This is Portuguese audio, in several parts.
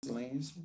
Silêncio.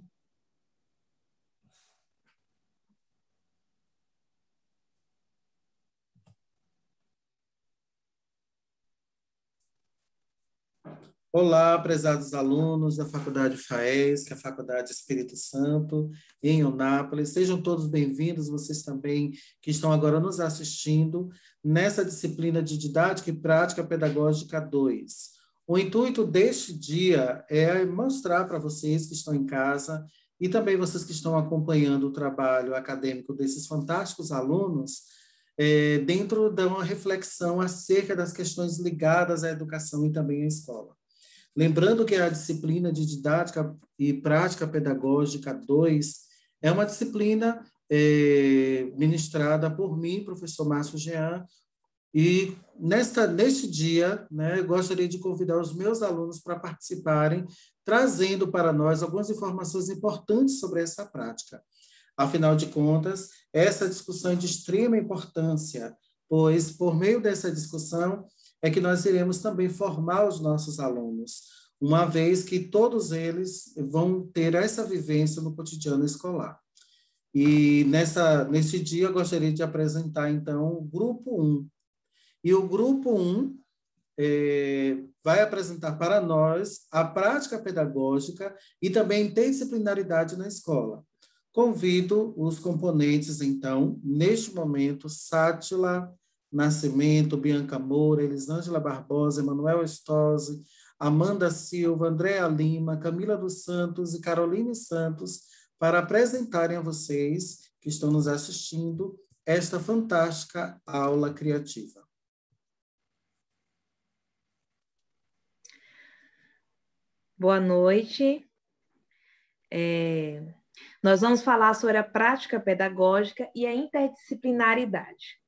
Olá, prezados alunos da Faculdade FAES, que é a Faculdade Espírito Santo, em Eunápolis. Sejam todos bem-vindos, vocês também que estão agora nos assistindo, nessa disciplina de Didática e Prática Pedagógica 2. O intuito deste dia é mostrar para vocês que estão em casa e também vocês que estão acompanhando o trabalho acadêmico desses fantásticos alunos, dentro de uma reflexão acerca das questões ligadas à educação e também à escola. Lembrando que a disciplina de Didática e Prática Pedagógica 2 é uma disciplina ministrada por mim, professor Márcio Jean, e neste dia, eu gostaria de convidar os meus alunos para participarem, trazendo para nós algumas informações importantes sobre essa prática. Afinal de contas, essa discussão é de extrema importância, pois, por meio dessa discussão, é que nós iremos também formar os nossos alunos, uma vez que todos eles vão ter essa vivência no cotidiano escolar. E nesse dia, eu gostaria de apresentar, então, o Grupo 1. E o Grupo 1 vai apresentar para nós a prática pedagógica e também interdisciplinaridade na escola. Convido os componentes, então, neste momento, Sátila Nascimento, Bianca Moura, Elisângela Barbosa, Emanuel Estosi, Amanda Silva, Andréa Lima, Camila dos Santos e Caroline Santos, para apresentarem a vocês, que estão nos assistindo, esta fantástica aula criativa. Boa noite. Nós vamos falar sobre a prática pedagógica e a interdisciplinaridade.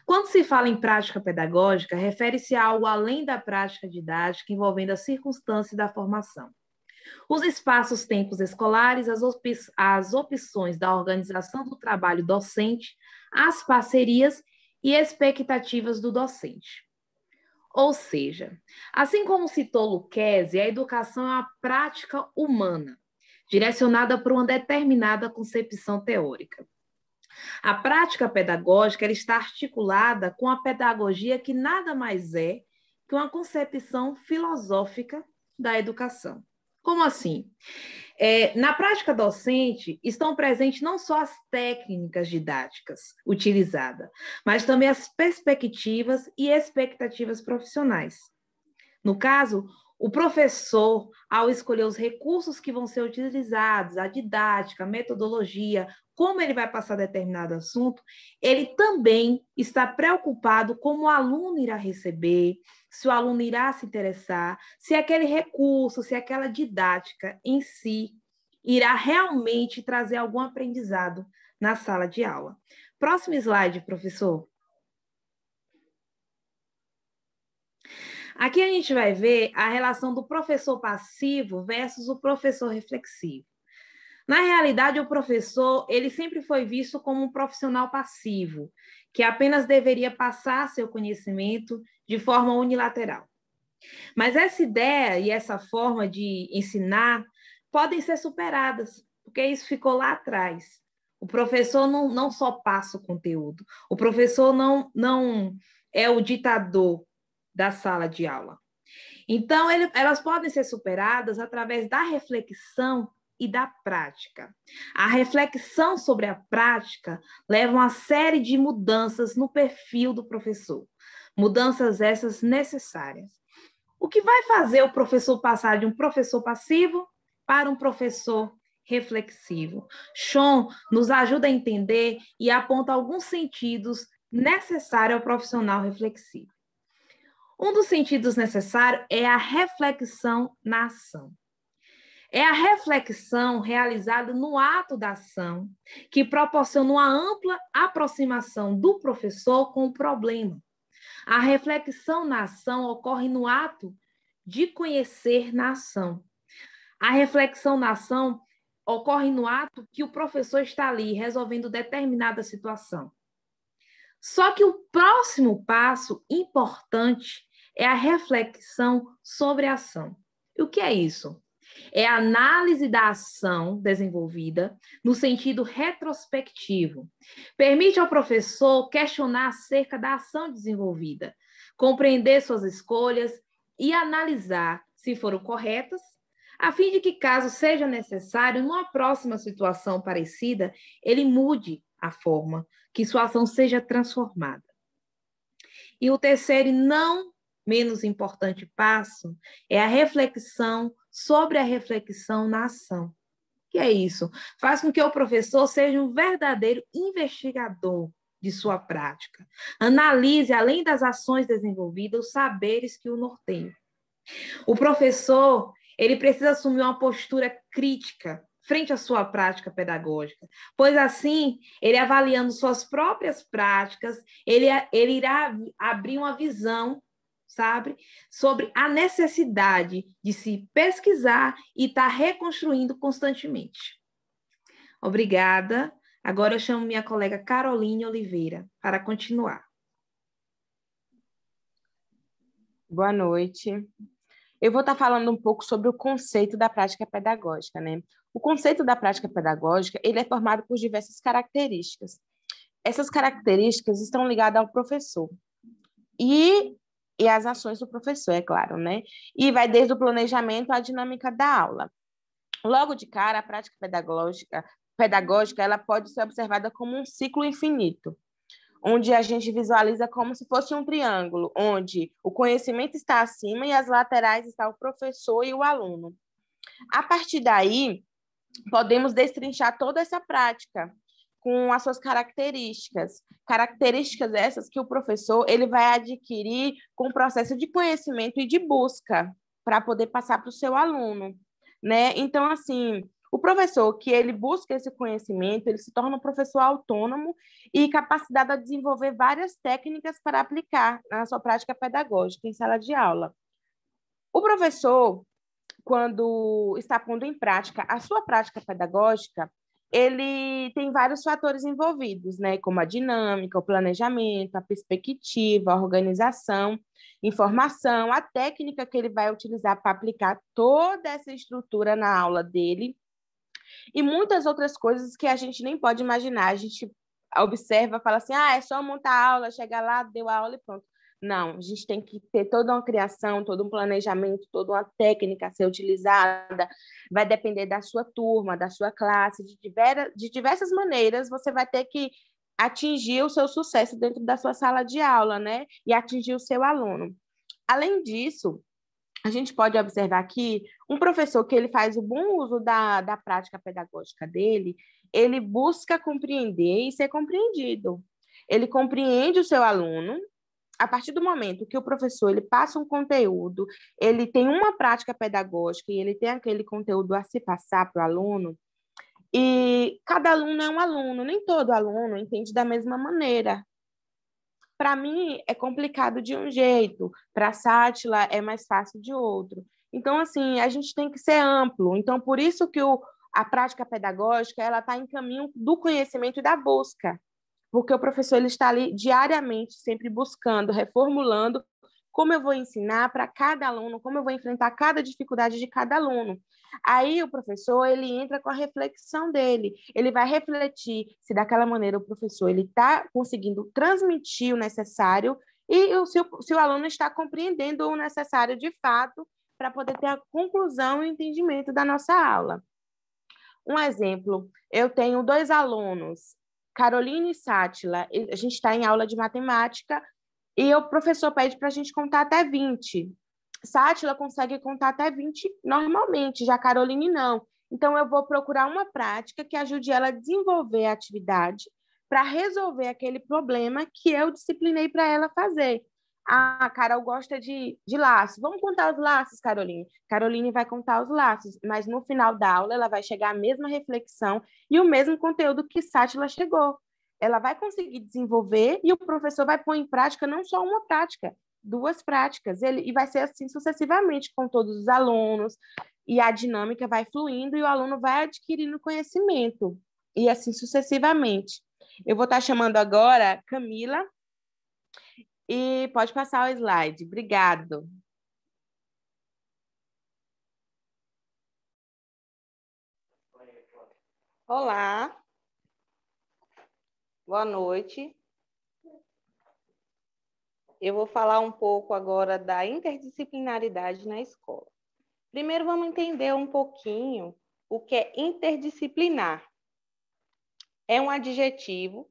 Quando se fala em prática pedagógica, refere-se a algo além da prática didática, envolvendo as circunstâncias da formação. Os espaços-tempos escolares, as opções da organização do trabalho docente, as parcerias e expectativas do docente. Ou seja, assim como citou Lucchesi, a educação é uma prática humana, direcionada para uma determinada concepção teórica. A prática pedagógica ela está articulada com a pedagogia, que nada mais é que uma concepção filosófica da educação. Como assim? Na prática docente, estão presentes não só as técnicas didáticas utilizadas, mas também as perspectivas e expectativas profissionais. No caso, o professor, ao escolher os recursos que vão ser utilizados, a didática, a metodologia, como ele vai passar determinado assunto, ele também está preocupado como o aluno irá receber, se o aluno irá se interessar, se aquele recurso, se aquela didática em si irá realmente trazer algum aprendizado na sala de aula. Próximo slide, professor. Aqui a gente vai ver a relação do professor passivo versus o professor reflexivo. Na realidade, o professor, ele sempre foi visto como um profissional passivo, que apenas deveria passar seu conhecimento de forma unilateral. Mas essa ideia e essa forma de ensinar podem ser superadas, porque isso ficou lá atrás. O professor não só passa o conteúdo, o professor não é o ditador da sala de aula. Então, elas podem ser superadas através da reflexão e da prática. A reflexão sobre a prática leva a uma série de mudanças no perfil do professor, mudanças essas necessárias. O que vai fazer o professor passar de um professor passivo para um professor reflexivo? Sean nos ajuda a entender e aponta alguns sentidos necessários ao profissional reflexivo. Um dos sentidos necessários é a reflexão na ação. É a reflexão realizada no ato da ação que proporciona uma ampla aproximação do professor com o problema. A reflexão na ação ocorre no ato de conhecer na ação. A reflexão na ação ocorre no ato que o professor está ali resolvendo determinada situação. Só que o próximo passo importante é a reflexão sobre a ação. E o que é isso? É a análise da ação desenvolvida no sentido retrospectivo. Permite ao professor questionar acerca da ação desenvolvida, compreender suas escolhas e analisar se foram corretas, a fim de que, caso seja necessário, numa próxima situação parecida, ele mude a forma que sua ação seja transformada. E o terceiro e não menos importante passo é a reflexão sobre a reflexão na ação. Que é isso? Faz com que o professor seja um verdadeiro investigador de sua prática. Analise, além das ações desenvolvidas, os saberes que o norteiam. O professor, ele precisa assumir uma postura crítica frente à sua prática pedagógica, pois assim, ele avaliando suas próprias práticas, ele irá abrir uma visão, sabe, sobre a necessidade de se pesquisar e estar reconstruindo constantemente. Obrigada. Agora eu chamo minha colega Caroline Oliveira para continuar. Boa noite. Eu vou estar falando um pouco sobre o conceito da prática pedagógica, né? O conceito da prática pedagógica, ele é formado por diversas características. Essas características estão ligadas ao professor e às ações do professor, é claro, né? E vai desde o planejamento à dinâmica da aula. Logo de cara, a prática pedagógica ela pode ser observada como um ciclo infinito, onde a gente visualiza como se fosse um triângulo, onde o conhecimento está acima e as laterais estão o professor e o aluno. A partir daí, podemos destrinchar toda essa prática com as suas características. Características essas que o professor ele vai adquirir com o processo de conhecimento e de busca para poder passar para o seu aluno, né? Então, assim, o professor que ele busca esse conhecimento, ele se torna um professor autônomo e capacitado a desenvolver várias técnicas para aplicar na sua prática pedagógica em sala de aula. O professor, quando está pondo em prática a sua prática pedagógica, ele tem vários fatores envolvidos, né? Como a dinâmica, o planejamento, a perspectiva, a organização, informação, a técnica que ele vai utilizar para aplicar toda essa estrutura na aula dele e muitas outras coisas que a gente nem pode imaginar. A gente observa, fala assim, é só montar a aula, chegar lá, deu a aula e pronto. Não, a gente tem que ter toda uma criação, todo um planejamento, toda uma técnica a ser utilizada, vai depender da sua turma, da sua classe, de diversas maneiras você vai ter que atingir o seu sucesso dentro da sua sala de aula, né? E atingir o seu aluno. Além disso, a gente pode observar que um professor que ele faz o bom uso da prática pedagógica dele, ele busca compreender e ser compreendido. Ele compreende o seu aluno. A partir do momento que o professor ele passa um conteúdo, ele tem uma prática pedagógica e ele tem aquele conteúdo a se passar para o aluno, e cada aluno é um aluno, nem todo aluno entende da mesma maneira. Para mim, é complicado de um jeito, para a Sátila é mais fácil de outro. Então, assim, a gente tem que ser amplo. Então, por isso que a prática pedagógica ela está em caminho do conhecimento e da busca, porque o professor ele está ali diariamente, sempre buscando, reformulando como eu vou ensinar para cada aluno, como eu vou enfrentar cada dificuldade de cada aluno. Aí o professor ele entra com a reflexão dele, ele vai refletir se daquela maneira o professor ele está conseguindo transmitir o necessário e se o aluno está compreendendo o necessário de fato para poder ter a conclusão e o entendimento da nossa aula. Um exemplo, eu tenho 2 alunos, Caroline e Sátila, a gente está em aula de matemática e o professor pede para a gente contar até 20. Sátila consegue contar até 20 normalmente, já Caroline não. Então, eu vou procurar uma prática que ajude ela a desenvolver a atividade para resolver aquele problema que eu disciplinei para ela fazer. A Carol gosta de laços. Vamos contar os laços, Caroline? Caroline vai contar os laços, mas no final da aula ela vai chegar à mesma reflexão e o mesmo conteúdo que Sátila chegou. Ela vai conseguir desenvolver e o professor vai pôr em prática não só uma prática, 2 práticas. E vai ser assim sucessivamente com todos os alunos, e a dinâmica vai fluindo e o aluno vai adquirindo conhecimento, e assim sucessivamente. Eu vou estar chamando agora Camila, e pode passar o slide. Obrigado. Olá, boa noite. Eu vou falar um pouco agora da interdisciplinaridade na escola. Primeiro, vamos entender um pouquinho o que é interdisciplinar. É um adjetivo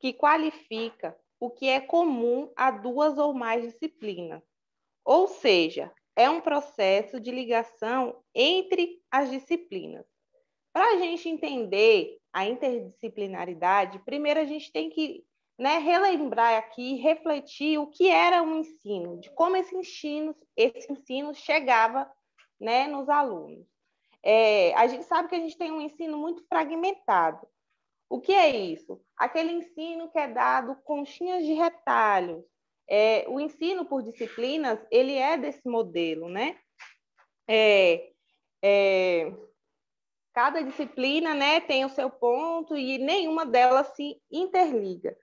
que qualifica o que é comum a duas ou mais disciplinas, ou seja, é um processo de ligação entre as disciplinas. Para a gente entender a interdisciplinaridade, primeiro a gente tem que relembrar aqui, refletir o que era o ensino, de como esse ensino chegava nos alunos. A gente sabe que a gente tem um ensino muito fragmentado. O que é isso? Aquele ensino que é dado conchinhas de retalhos. O ensino por disciplinas, ele é desse modelo, né? Cada disciplina, tem o seu ponto e nenhuma delas se interliga.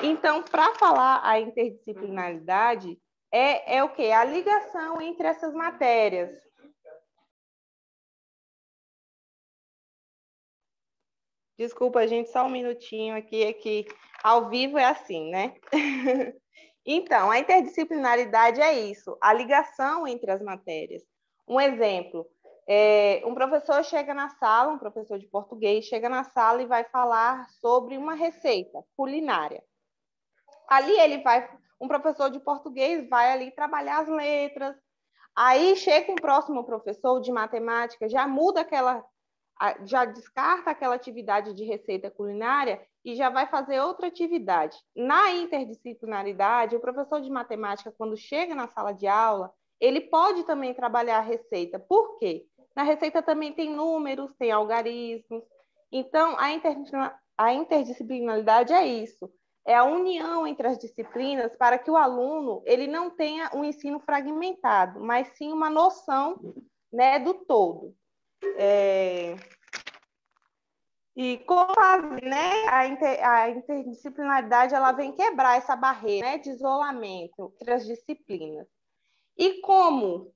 Então, para falar a interdisciplinaridade, é o quê? A ligação entre essas matérias. Desculpa, gente, só um minutinho aqui, é que ao vivo é assim, né? Então, a interdisciplinaridade é isso, a ligação entre as matérias. Um exemplo, um professor chega na sala, um professor de português chega na sala e vai falar sobre uma receita culinária. Ali um professor de português vai ali trabalhar as letras, aí chega um próximo professor de matemática, já descarta aquela atividade de receita culinária e já vai fazer outra atividade. Na interdisciplinaridade, o professor de matemática, quando chega na sala de aula, ele pode também trabalhar a receita. Por quê? Na receita também tem números, tem algarismos. Então, a interdisciplinaridade é isso. É a união entre as disciplinas para que o aluno ele não tenha um ensino fragmentado, mas sim uma noção do todo. E como a interdisciplinaridade ela vem quebrar essa barreira de isolamento entre as disciplinas. E como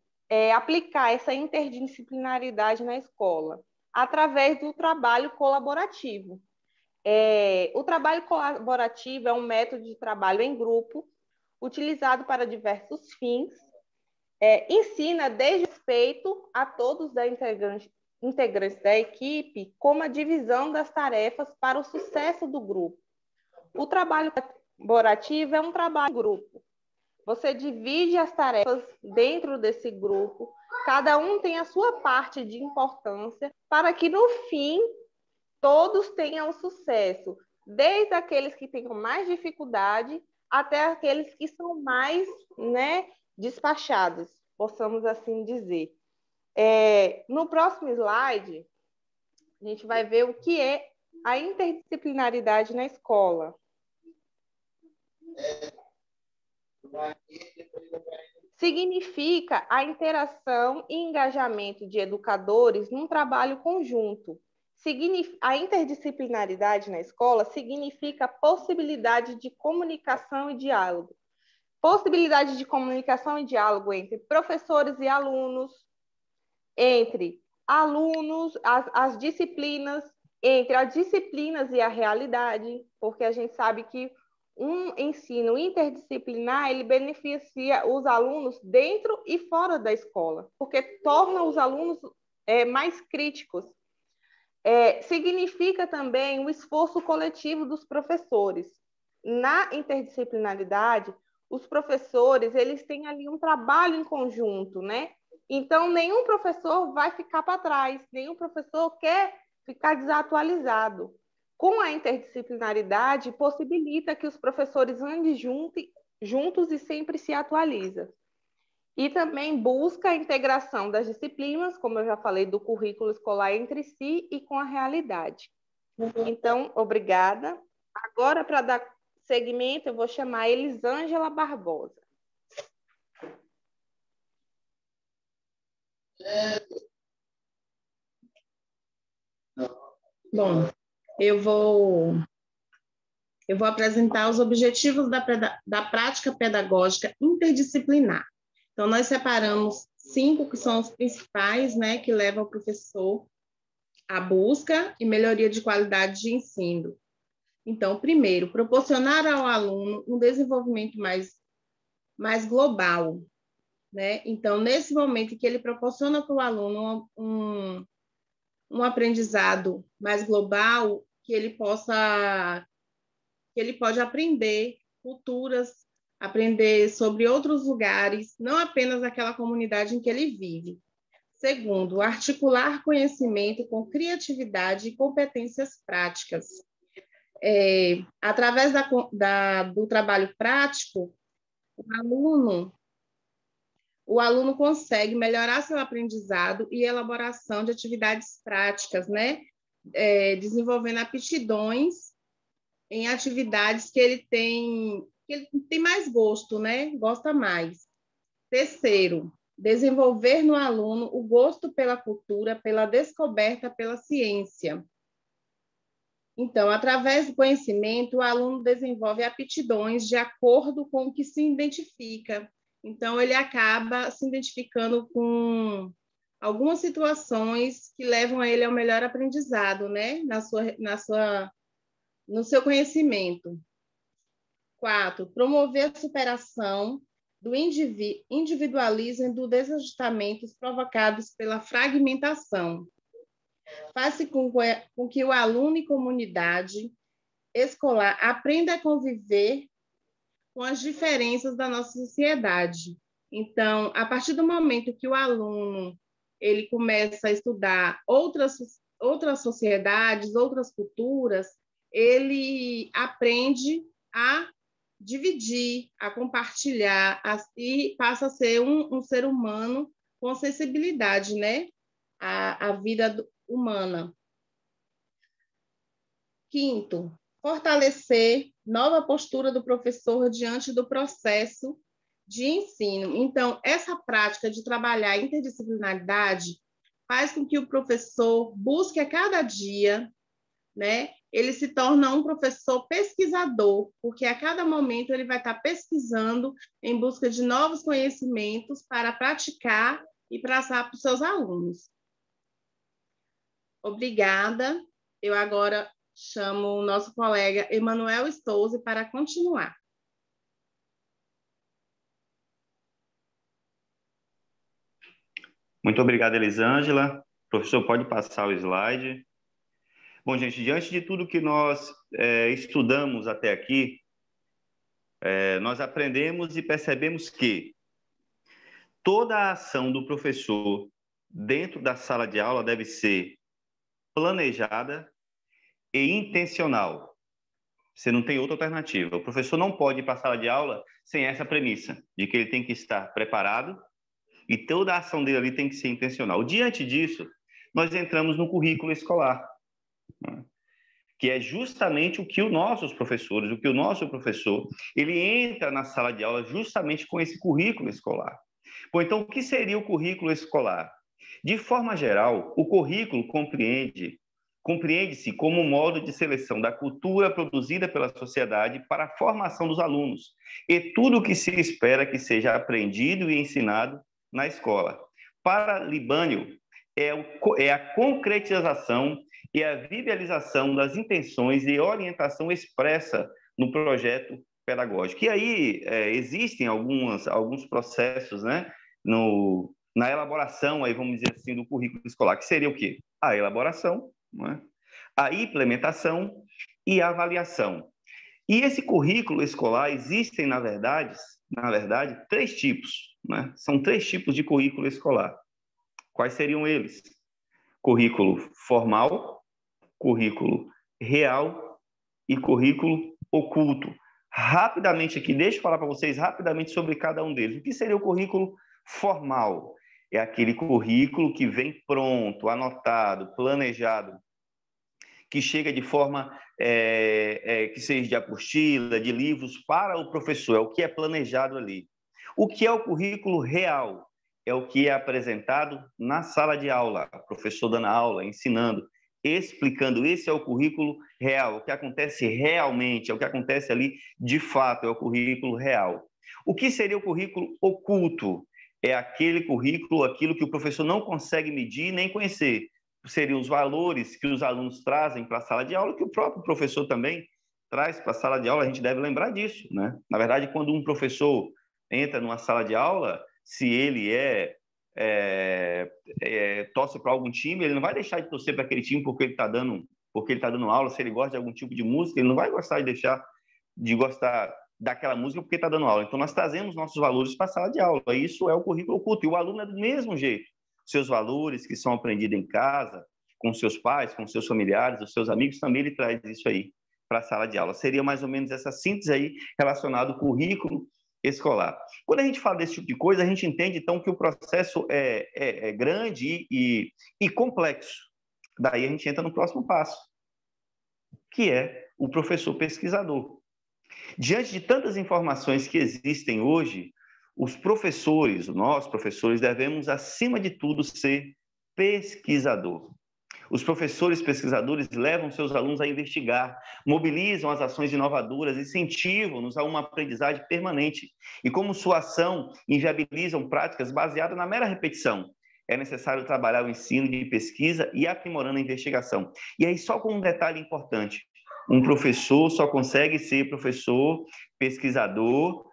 aplicar essa interdisciplinaridade na escola? Através do trabalho colaborativo. O trabalho colaborativo é um método de trabalho em grupo, utilizado para diversos fins, ensina desde respeito a todos os integrantes da equipe, como a divisão das tarefas para o sucesso do grupo. O trabalho colaborativo é um trabalho em grupo. Você divide as tarefas dentro desse grupo, cada um tem a sua parte de importância, para que no fim todos tenham sucesso, desde aqueles que tenham mais dificuldade até aqueles que são mais despachados, possamos assim dizer. No próximo slide, a gente vai ver o que é a interdisciplinaridade na escola. Significa a interação e engajamento de educadores num trabalho conjunto. A interdisciplinaridade na escola significa possibilidade de comunicação e diálogo. Possibilidade de comunicação e diálogo entre professores e alunos, entre alunos, as disciplinas, entre as disciplinas e a realidade, porque a gente sabe que um ensino interdisciplinar, ele beneficia os alunos dentro e fora da escola, porque torna os alunos mais críticos. Significa também o esforço coletivo dos professores. Na interdisciplinaridade, os professores, eles têm ali um trabalho em conjunto, Então, nenhum professor vai ficar para trás, nenhum professor quer ficar desatualizado. Com a interdisciplinaridade, possibilita que os professores andem juntos e sempre se atualizam. E também busca a integração das disciplinas, como eu já falei, do currículo escolar entre si e com a realidade. Então, obrigada. Agora, para dar seguimento, eu vou chamar a Elisângela Barbosa. Bom, eu vou apresentar os objetivos da prática pedagógica interdisciplinar. Então, nós separamos 5 que são os principais, que levam o professor a busca e melhoria de qualidade de ensino. Então, primeiro, proporcionar ao aluno um desenvolvimento mais global, né? Então, nesse momento que ele proporciona para o aluno um aprendizado mais global, que ele pode aprender culturas, aprender sobre outros lugares, não apenas aquela comunidade em que ele vive. Segundo, articular conhecimento com criatividade e competências práticas. Através do trabalho prático, o aluno consegue melhorar seu aprendizado e elaboração de atividades práticas, né? Desenvolvendo aptidões em atividades que ele tem mais gosto, né? Gosta mais. Terceiro, desenvolver no aluno o gosto pela cultura, pela descoberta, pela ciência. Então, através do conhecimento, o aluno desenvolve aptidões de acordo com o que se identifica. Então, ele acaba se identificando com algumas situações que levam a ele ao melhor aprendizado, né? No seu conhecimento. 4, promover a superação do individualismo e dos desajustamentos provocados pela fragmentação. Faz com que o aluno e comunidade escolar aprenda a conviver com as diferenças da nossa sociedade. Então, a partir do momento que o aluno ele começa a estudar outras sociedades, outras culturas, ele aprende a dividir, a compartilhar, e passa a ser um ser humano com sensibilidade, né? A vida humana. Quinto, fortalecer nova postura do professor diante do processo de ensino. Então, essa prática de trabalhar a interdisciplinaridade faz com que o professor busque a cada dia, né? Ele se torna um professor pesquisador, porque a cada momento ele vai estar pesquisando em busca de novos conhecimentos para praticar e passar para os seus alunos. Obrigada. Eu agora chamo o nosso colega Emanuel Stolze para continuar. Muito obrigado, Elisângela. Professor, pode passar o slide. Bom, gente, diante de tudo que nós estudamos até aqui, nós aprendemos e percebemos que toda a ação do professor dentro da sala de aula deve ser planejada e intencional. Você não tem outra alternativa. O professor não pode ir para a sala de aula sem essa premissa, de que ele tem que estar preparado e toda a ação dele ali tem que ser intencional. Diante disso, nós entramos no currículo escolar, né? Que é justamente o que o nosso professor, ele entra na sala de aula justamente com esse currículo escolar. Bom, então, o que seria o currículo escolar? De forma geral, o currículo compreende-se como um modo de seleção da cultura produzida pela sociedade para a formação dos alunos e tudo o que se espera que seja aprendido e ensinado na escola. Para Libânio, é a concretização e a viabilização das intenções e orientação expressa no projeto pedagógico. E aí existem alguns processos, né, na elaboração, aí vamos dizer assim, do currículo escolar, que seria o quê? A elaboração, né, a implementação e a avaliação. E esse currículo escolar existem, na verdade, 3 tipos, né? São 3 tipos de currículo escolar. Quais seriam eles? Currículo formal, currículo real e currículo oculto. Rapidamente aqui, deixa eu falar para vocês rapidamente sobre cada um deles. O que seria o currículo formal? É aquele currículo que vem pronto, anotado, planejado, que chega de forma que seja de apostila, de livros para o professor, é o que é planejado ali. O que é o currículo real? É o que é apresentado na sala de aula, o professor dando aula, ensinando, explicando. Esse é o currículo real, o que acontece realmente, é o que acontece ali de fato, é o currículo real. O que seria o currículo oculto? É aquele currículo, aquilo que o professor não consegue medir nem conhecer, seriam os valores que os alunos trazem para a sala de aula, que o próprio professor também traz para a sala de aula. A gente deve lembrar disso, né? Na verdade, quando um professor entra numa sala de aula, se ele torce para algum time, ele não vai deixar de torcer para aquele time porque ele está dando aula. Se ele gosta de algum tipo de música, ele não vai gostar de gostar daquela música porque está dando aula. Então, nós trazemos nossos valores para a sala de aula. Isso é o currículo oculto. E o aluno é do mesmo jeito. Seus valores que são aprendidos em casa, com seus pais, com seus familiares, os seus amigos, também ele traz isso aí para a sala de aula. Seria mais ou menos essa síntese aí relacionada ao currículo escolar. Quando a gente fala desse tipo de coisa, a gente entende, então, que o processo é grande e complexo. Daí a gente entra no próximo passo, que é o professor pesquisador. Diante de tantas informações que existem hoje, os professores, nós professores, devemos, acima de tudo, ser pesquisador. Os professores pesquisadores levam seus alunos a investigar, mobilizam as ações inovadoras, incentivam-nos a uma aprendizagem permanente e, como sua ação, inviabilizam práticas baseadas na mera repetição. É necessário trabalhar o ensino de pesquisa e aprimorando a investigação. E aí, só com um detalhe importante, um professor só consegue ser professor pesquisador,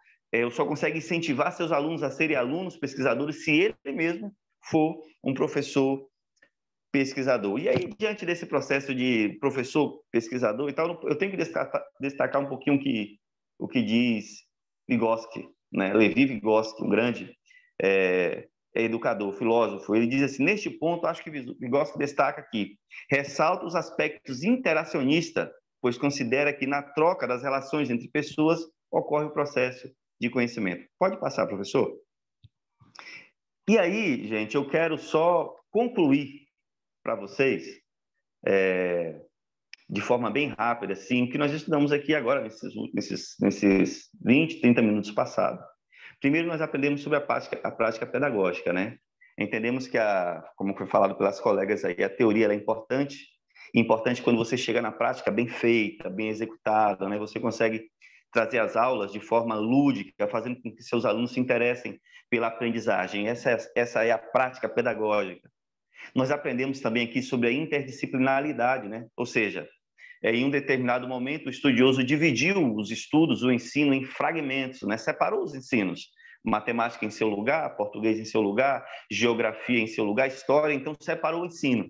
só consegue incentivar seus alunos a serem alunos pesquisadores se ele mesmo for um professor pesquisador. E aí, diante desse processo de professor pesquisador e tal, eu tenho que destacar um pouquinho o que diz Vygotsky, né? Levi Vygotsky, um grande educador, filósofo. Ele diz assim: neste ponto, acho que Vygotsky destaca aqui, ressalta os aspectos interacionistas, pois considera que na troca das relações entre pessoas ocorre o processo de conhecimento. Pode passar, professor? E aí, gente, eu quero só concluir para vocês, de forma bem rápida, assim, o que nós estudamos aqui agora, nesses 20, 30 minutos passados. Primeiro, nós aprendemos sobre a prática pedagógica, né? Entendemos que, como foi falado pelas colegas aí, a teoria ela é importante quando você chega na prática bem feita, bem executada, né? Você consegue trazer as aulas de forma lúdica, fazendo com que seus alunos se interessem pela aprendizagem. Essa é a prática pedagógica. Nós aprendemos também aqui sobre a interdisciplinaridade, né? Ou seja, em um determinado momento, o estudioso dividiu os estudos, o ensino, em fragmentos, né? Separou os ensinos. Matemática em seu lugar, português em seu lugar, geografia em seu lugar, história, então separou o ensino.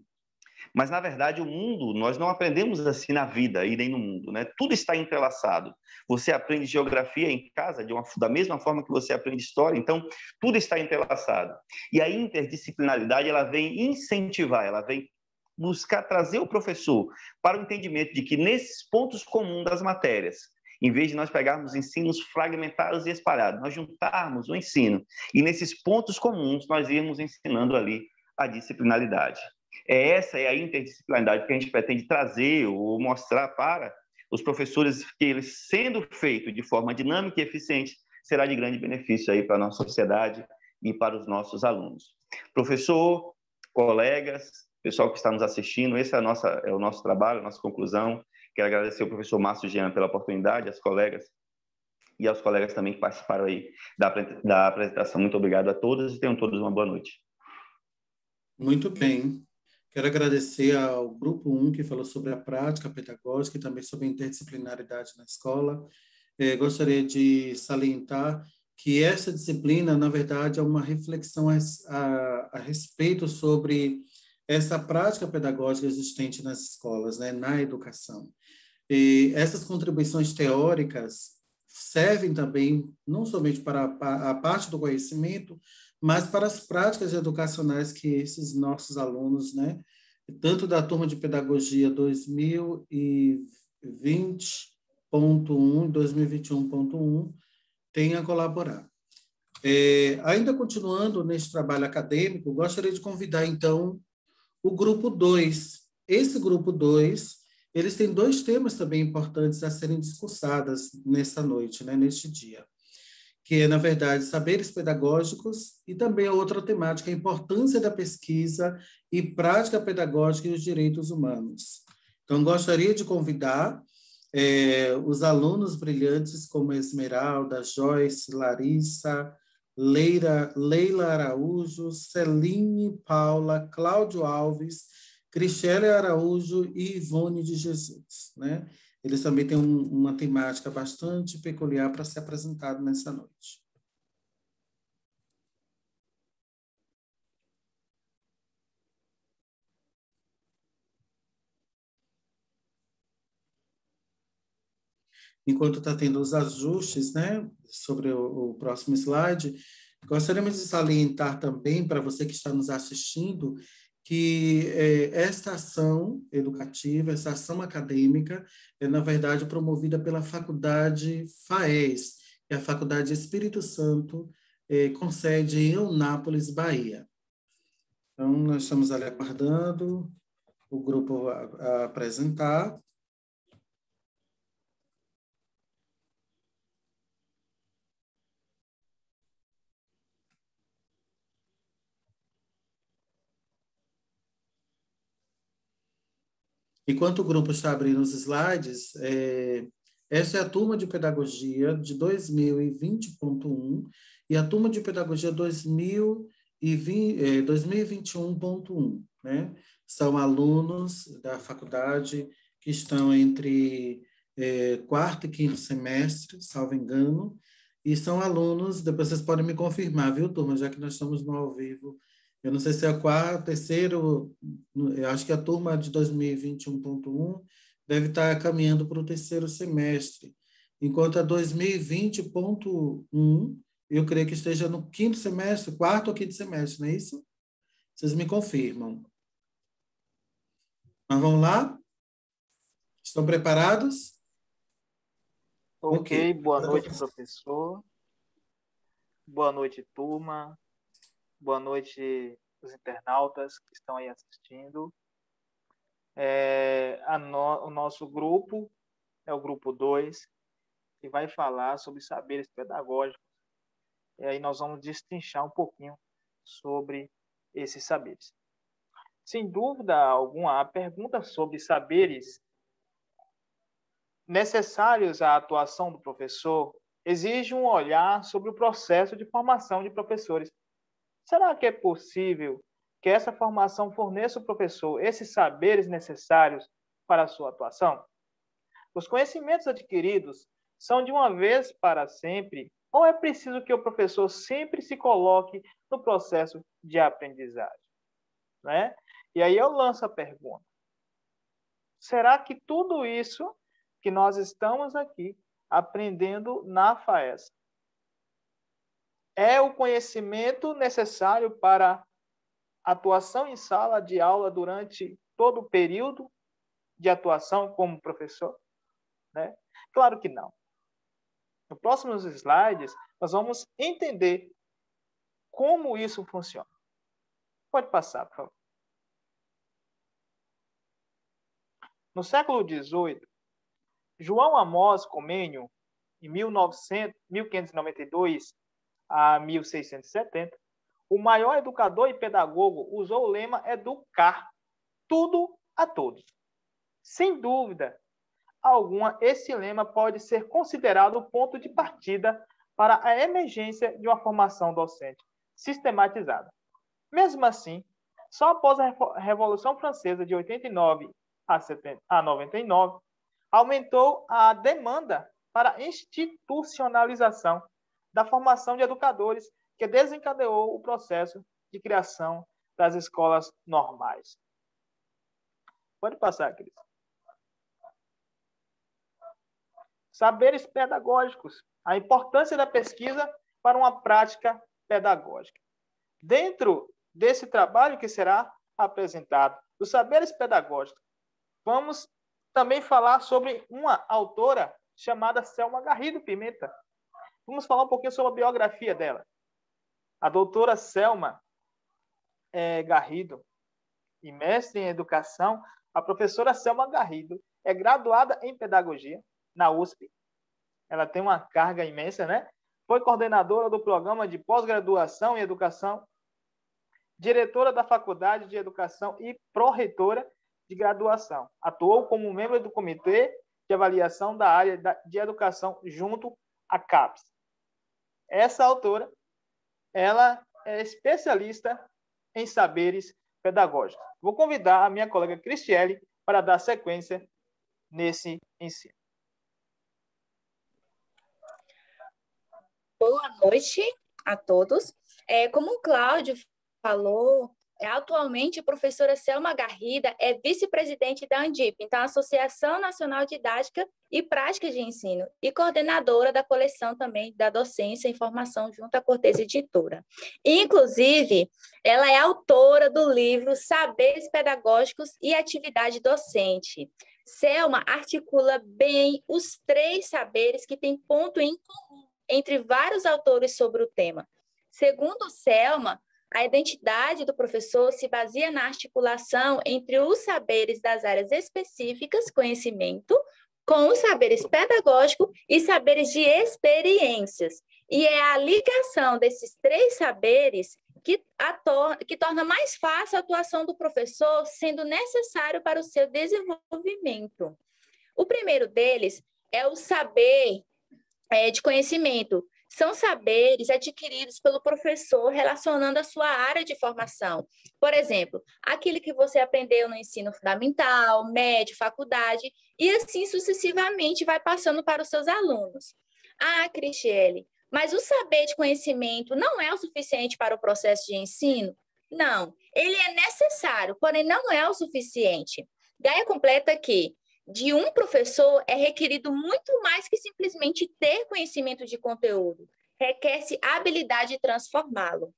Mas, na verdade, o mundo, nós não aprendemos assim na vida e nem no mundo, né? Tudo está entrelaçado. Você aprende geografia em casa da mesma forma que você aprende história, então tudo está entrelaçado. E a interdisciplinaridade, ela vem incentivar, ela vem buscar trazer o professor para o entendimento de que nesses pontos comuns das matérias, em vez de nós pegarmos ensinos fragmentados e espalhados, nós juntarmos o ensino e nesses pontos comuns nós irmos ensinando ali a disciplinaridade. Essa é a interdisciplinaridade que a gente pretende trazer ou mostrar para os professores, que eles, sendo feito de forma dinâmica e eficiente, será de grande benefício aí para a nossa sociedade e para os nossos alunos. Professor, colegas, pessoal que está nos assistindo, esse é o nosso trabalho, a nossa conclusão. Quero agradecer ao professor Márcio Jean pela oportunidade, às colegas e aos colegas também que participaram aí da apresentação. Muito obrigado a todos e tenham todos uma boa noite. Muito bem. Quero agradecer ao Grupo 1, que falou sobre a prática pedagógica e também sobre a interdisciplinaridade na escola. Gostaria de salientar que essa disciplina, na verdade, é uma reflexão a respeito sobre essa prática pedagógica existente nas escolas, né, na educação. E essas contribuições teóricas servem também, não somente para a parte do conhecimento, mas para as práticas educacionais que esses nossos alunos, né, tanto da turma de pedagogia 2020.1 e 2021.1, têm a colaborar. Ainda continuando neste trabalho acadêmico, gostaria de convidar, então, o grupo 2. Esse grupo 2, eles têm 2 temas também importantes a serem discussados nesta noite, né, neste dia, que é, na verdade, saberes pedagógicos e também a outra temática, a importância da pesquisa e prática pedagógica e os direitos humanos. Então, gostaria de convidar os alunos brilhantes como Esmeralda, Joyce, Larissa, Leila Araújo, Celine Paula, Cláudio Alves, Cristiele Araújo e Ivone de Jesus, né? Eles também têm uma temática bastante peculiar para ser apresentado nessa noite. Enquanto está tendo os ajustes, né, sobre o próximo slide, gostaríamos de salientar também para você que está nos assistindo que esta ação educativa, essa ação acadêmica, é, na verdade, promovida pela Faculdade FAES, que é a Faculdade Espírito Santo, com sede em Eunápolis, Bahia. Então, nós estamos ali aguardando o grupo a apresentar. Enquanto o grupo está abrindo os slides, essa é a turma de pedagogia de 2020.1 e a turma de pedagogia 2021.1, né? São alunos da faculdade que estão entre quarto e quinto semestre, salvo engano, e são alunos, depois vocês podem me confirmar, viu, turma, já que nós estamos no ao vivo. Eu não sei se é o quarto, terceiro, eu acho que a turma de 2021.1 deve estar caminhando para o terceiro semestre, enquanto a 2020.1, eu creio que esteja no quinto semestre, quarto ou quinto semestre, não é isso? Vocês me confirmam. Mas vamos lá? Estão preparados? Ok, boa noite, professor. Boa noite, turma. Boa noite, os internautas que estão aí assistindo. O nosso grupo é o grupo 2, que vai falar sobre saberes pedagógicos. E aí nós vamos destrinchar um pouquinho sobre esses saberes. Sem dúvida alguma, a pergunta sobre saberes necessários à atuação do professor exige um olhar sobre o processo de formação de professores. Será que é possível que essa formação forneça ao professor esses saberes necessários para a sua atuação? Os conhecimentos adquiridos são de uma vez para sempre, ou é preciso que o professor sempre se coloque no processo de aprendizagem? Né? E aí eu lanço a pergunta: será que tudo isso que nós estamos aqui aprendendo na FAES é o conhecimento necessário para a atuação em sala de aula durante todo o período de atuação como professor? Né? Claro que não. Nos próximos slides, nós vamos entender como isso funciona. Pode passar, por favor. No século XVIII, João Amós Comênio, em 1592 a 1670, o maior educador e pedagogo, usou o lema educar tudo a todos. Sem dúvida alguma, esse lema pode ser considerado o ponto de partida para a emergência de uma formação docente sistematizada. Mesmo assim, só após a Revolução Francesa de 89 a 99, aumentou a demanda para a institucionalização da formação de educadores, que desencadeou o processo de criação das escolas normais. Pode passar, Cris. Saberes pedagógicos. A importância da pesquisa para uma prática pedagógica. Dentro desse trabalho que será apresentado, os saberes pedagógicos, vamos também falar sobre uma autora chamada Selma Garrido Pimenta. Vamos falar um pouquinho sobre a biografia dela. A doutora Selma Garrido, e mestre em educação, a professora Selma Garrido é graduada em pedagogia na USP. Ela tem uma carga imensa, né? Foi coordenadora do programa de pós-graduação em educação, diretora da Faculdade de Educação e pró-reitora de graduação. Atuou como membro do Comitê de Avaliação da área de Educação junto à CAPES. Essa autora, ela é especialista em saberes pedagógicos. Vou convidar a minha colega Cristiele para dar sequência nesse ensino. Boa noite a todos. Como o Cláudio falou, atualmente a professora Selma Garrida é vice-presidente da ANDIP, então Associação Nacional de Didática e Prática de Ensino, e coordenadora da coleção também da docência e formação junto à Cortez Editora. Inclusive, ela é autora do livro Saberes Pedagógicos e Atividade Docente. Selma articula bem os 3 saberes que têm ponto em comum entre vários autores sobre o tema. Segundo Selma, a identidade do professor se baseia na articulação entre os saberes das áreas específicas, conhecimento, com os saberes pedagógicos e saberes de experiências. E é a ligação desses 3 saberes que torna mais fácil a atuação do professor, sendo necessário para o seu desenvolvimento. O primeiro deles é o saber de conhecimento. São saberes adquiridos pelo professor relacionando a sua área de formação. Por exemplo, aquilo que você aprendeu no ensino fundamental, médio, faculdade, e assim sucessivamente vai passando para os seus alunos. Ah, Cristiele, mas o saber de conhecimento não é o suficiente para o processo de ensino? Não, ele é necessário, porém não é o suficiente. Gaia completa que de um professor é requerido muito mais que simplesmente ter conhecimento de conteúdo. Requer-se habilidade de transformá-lo.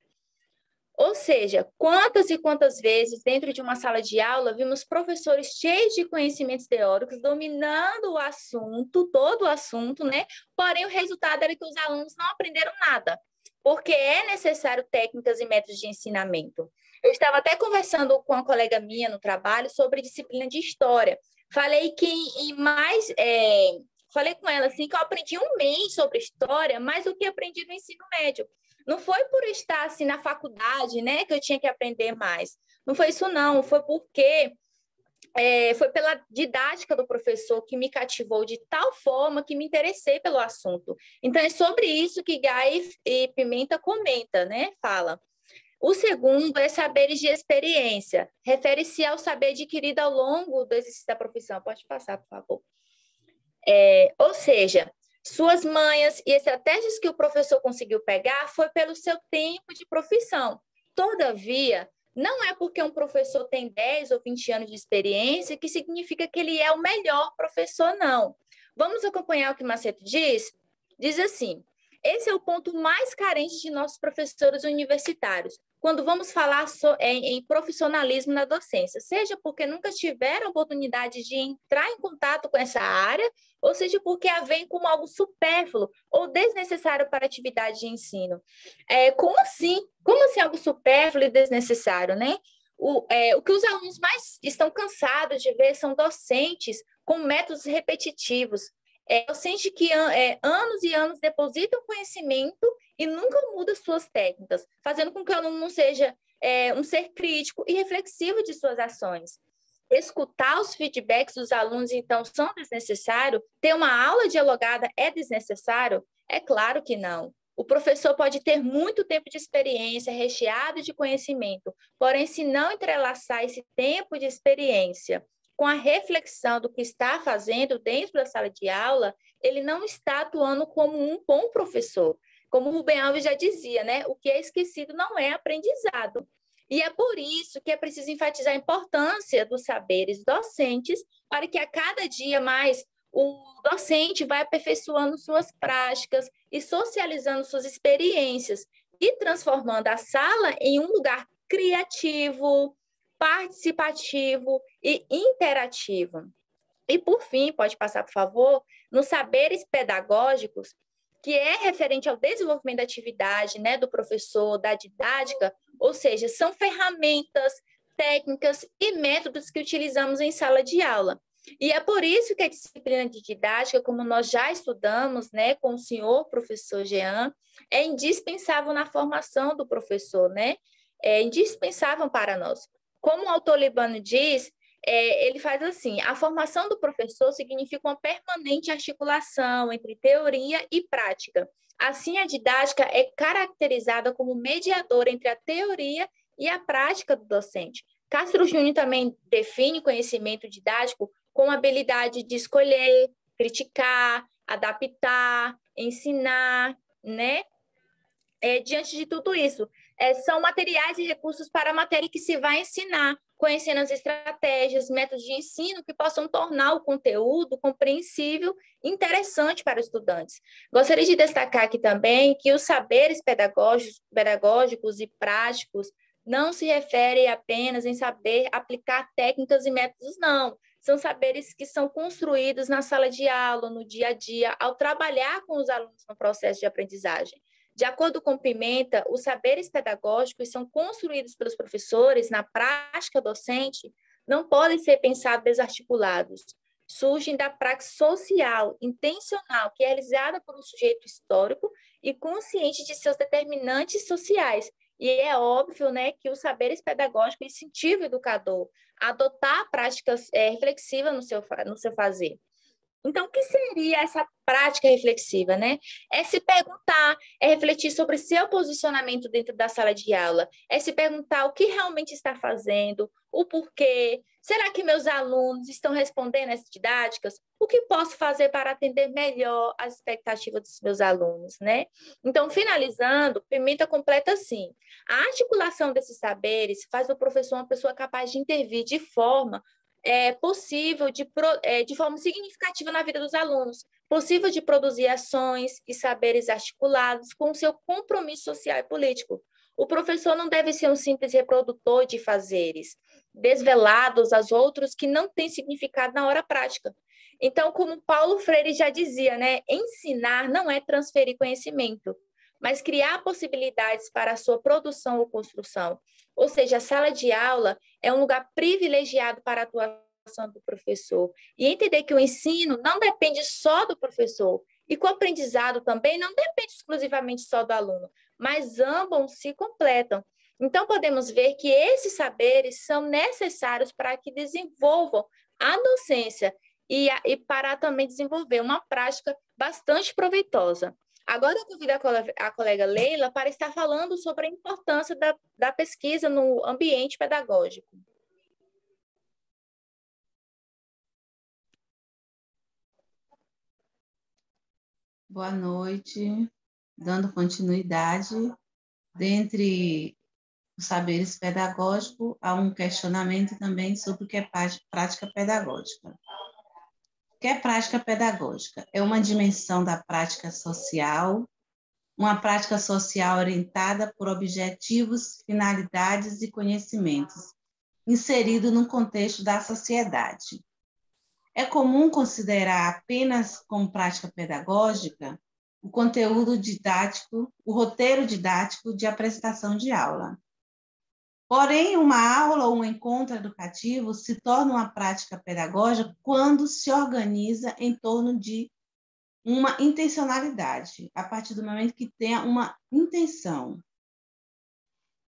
Ou seja, quantas e quantas vezes dentro de uma sala de aula vimos professores cheios de conhecimentos teóricos dominando o assunto, todo o assunto, né? Porém, o resultado era que os alunos não aprenderam nada, porque é necessário técnicas e métodos de ensinamento. Eu estava até conversando com uma colega minha no trabalho sobre disciplina de história. Falei com ela assim que eu aprendi um mês sobre história, mais do que aprendi no ensino médio. Não foi por estar assim na faculdade, né, que eu tinha que aprender mais. Não foi isso não, foi porque foi pela didática do professor que me cativou de tal forma que me interessei pelo assunto. Então é sobre isso que Gaia e Pimenta comenta, né? Fala. O segundo é saberes de experiência. Refere-se ao saber adquirido ao longo do exercício da profissão. Pode passar, por favor. Ou seja, suas manhas e estratégias que o professor conseguiu pegar foi pelo seu tempo de profissão. Todavia, não é porque um professor tem 10 ou 20 anos de experiência que significa que ele é o melhor professor, não. Vamos acompanhar o que Macedo diz? Diz assim: esse é o ponto mais carente de nossos professores universitários, quando vamos falar em profissionalismo na docência, seja porque nunca tiveram oportunidade de entrar em contato com essa área, ou seja porque a veem como algo supérfluo ou desnecessário para a atividade de ensino. Como assim? Como assim algo supérfluo e desnecessário, né? O que os alunos mais estão cansados de ver são docentes com métodos repetitivos, docentes que anos e anos depositam conhecimento e nunca mudam suas técnicas, fazendo com que o aluno não seja um ser crítico e reflexivo de suas ações. Escutar os feedbacks dos alunos, então, são desnecessário? Ter uma aula dialogada é desnecessário? É claro que não. O professor pode ter muito tempo de experiência, recheado de conhecimento, porém, se não entrelaçar esse tempo de experiência com a reflexão do que está fazendo dentro da sala de aula, ele não está atuando como um bom professor. Como o Rubem Alves já dizia, né? O que é esquecido não é aprendizado. E é por isso que é preciso enfatizar a importância dos saberes docentes para que a cada dia mais o docente vai aperfeiçoando suas práticas e socializando suas experiências e transformando a sala em um lugar criativo, participativo e interativo. E, por fim, pode passar, por favor, nos saberes pedagógicos, que é referente ao desenvolvimento da atividade, né, do professor, da didática, ou seja, são ferramentas, técnicas e métodos que utilizamos em sala de aula. E é por isso que a disciplina de didática, como nós já estudamos, né, com o senhor professor Jean, é indispensável na formação do professor, né? É indispensável para nós. Como o autor Libano diz, ele faz assim: a formação do professor significa uma permanente articulação entre teoria e prática. Assim, a didática é caracterizada como mediadora entre a teoria e a prática do docente, Castro Júnior também define conhecimento didático como a habilidade de escolher, criticar, adaptar, ensinar, né? Diante de tudo isso, são materiais e recursos para a matéria que se vai ensinar, conhecendo as estratégias, métodos de ensino que possam tornar o conteúdo compreensível e interessante para os estudantes. Gostaria de destacar aqui também que os saberes pedagógicos e práticos não se referem apenas em saber aplicar técnicas e métodos, não. São saberes que são construídos na sala de aula, no dia a dia, ao trabalhar com os alunos no processo de aprendizagem. De acordo com Pimenta, os saberes pedagógicos são construídos pelos professores na prática docente, não podem ser pensados desarticulados. Surgem da prática social, intencional, que é realizada por um sujeito histórico e consciente de seus determinantes sociais. E é óbvio, né, que os saberes pedagógicos incentivam o educador a adotar práticas reflexivas no seu fazer. Então, o que seria essa prática reflexiva, né? É se perguntar, é refletir sobre seu posicionamento dentro da sala de aula, é se perguntar o que realmente está fazendo, o porquê, será que meus alunos estão respondendo às didáticas? O que posso fazer para atender melhor as expectativas dos meus alunos, né? Então, finalizando, Pimenta completa assim: a articulação desses saberes faz o professor uma pessoa capaz de intervir de forma possível, de forma significativa na vida dos alunos, possível de produzir ações e saberes articulados com o seu compromisso social e político. O professor não deve ser um simples reprodutor de fazeres, desvelados aos outros que não têm significado na hora prática. Então, como Paulo Freire já dizia, né, ensinar não é transferir conhecimento, mas criar possibilidades para a sua produção ou construção. Ou seja, a sala de aula é um lugar privilegiado para a atuação do professor. E entender que o ensino não depende só do professor, e que o aprendizado também não depende exclusivamente só do aluno, mas ambos se completam. Então, podemos ver que esses saberes são necessários para que desenvolvam a docência e para também desenvolver uma prática bastante proveitosa. Agora eu convido a colega Leila para estar falando sobre a importância da pesquisa no ambiente pedagógico. Boa noite. Dando continuidade, dentre os saberes pedagógicos, há um questionamento também sobre o que é prática pedagógica. O que é prática pedagógica? É uma dimensão da prática social, uma prática social orientada por objetivos, finalidades e conhecimentos, inserido no contexto da sociedade. É comum considerar apenas como prática pedagógica o conteúdo didático, o roteiro didático de apresentação de aula. Porém, uma aula ou um encontro educativo se torna uma prática pedagógica quando se organiza em torno de uma intencionalidade, a partir do momento que tenha uma intenção.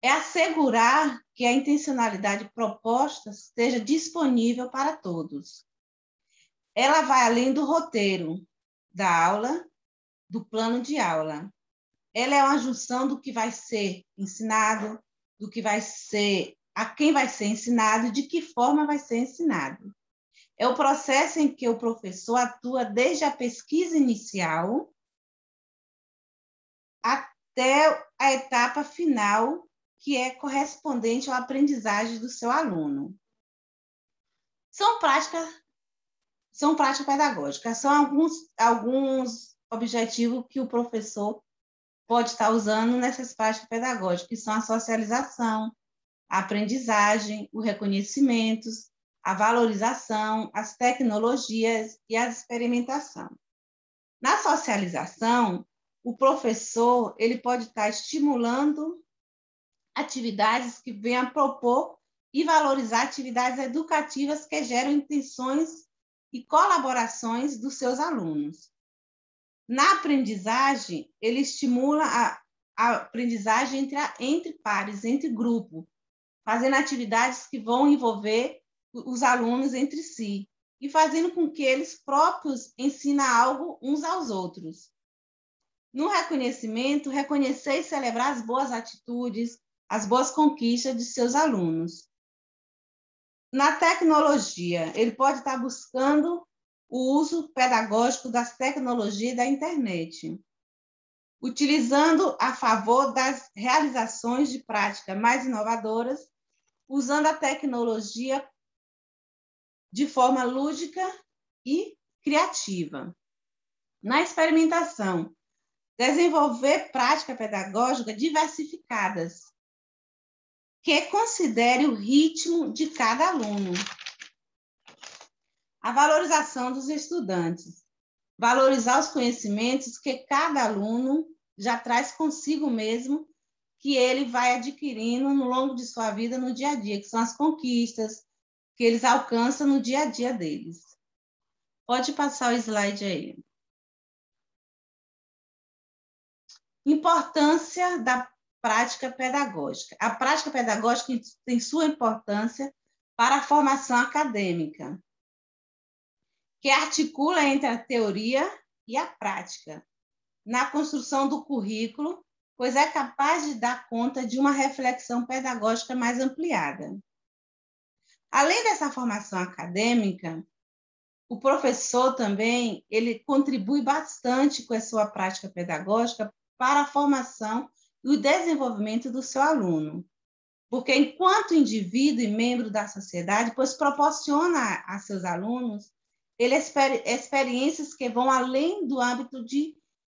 É assegurar que a intencionalidade proposta esteja disponível para todos. Ela vai além do roteiro da aula, do plano de aula. Ela é uma junção do que vai ser ensinado, do que vai ser, a quem vai ser ensinado e de que forma vai ser ensinado. É o processo em que o professor atua desde a pesquisa inicial até a etapa final, que é correspondente à aprendizagem do seu aluno. São práticas pedagógicas, são alguns objetivos que o professor pode estar usando nessas práticas pedagógicas, que são a socialização, a aprendizagem, o reconhecimento, a valorização, as tecnologias e a experimentação. Na socialização, o professor ele pode estar estimulando atividades que venham a propor e valorizar atividades educativas que geram intenções e colaborações dos seus alunos. Na aprendizagem, ele estimula a aprendizagem entre pares, entre grupos, fazendo atividades que vão envolver os alunos entre si e fazendo com que eles próprios ensinem algo uns aos outros. No reconhecimento, reconhecer e celebrar as boas atitudes, as boas conquistas de seus alunos. Na tecnologia, ele pode estar buscando o uso pedagógico das tecnologias da internet, utilizando a favor das realizações de práticas mais inovadoras, usando a tecnologia de forma lúdica e criativa. Na experimentação, desenvolver práticas pedagógicas diversificadas, que considere o ritmo de cada aluno. A valorização dos estudantes. Valorizar os conhecimentos que cada aluno já traz consigo mesmo, que ele vai adquirindo no longo de sua vida, no dia a dia, que são as conquistas que eles alcançam no dia a dia deles. Pode passar o slide aí. Importância da prática pedagógica. A prática pedagógica tem sua importância para a formação acadêmica, que articula entre a teoria e a prática, na construção do currículo, pois é capaz de dar conta de uma reflexão pedagógica mais ampliada. Além dessa formação acadêmica, o professor também, ele contribui bastante com a sua prática pedagógica para a formação e o desenvolvimento do seu aluno. Porque, enquanto indivíduo e membro da sociedade, pois proporciona a seus alunos experiências que vão além do âmbito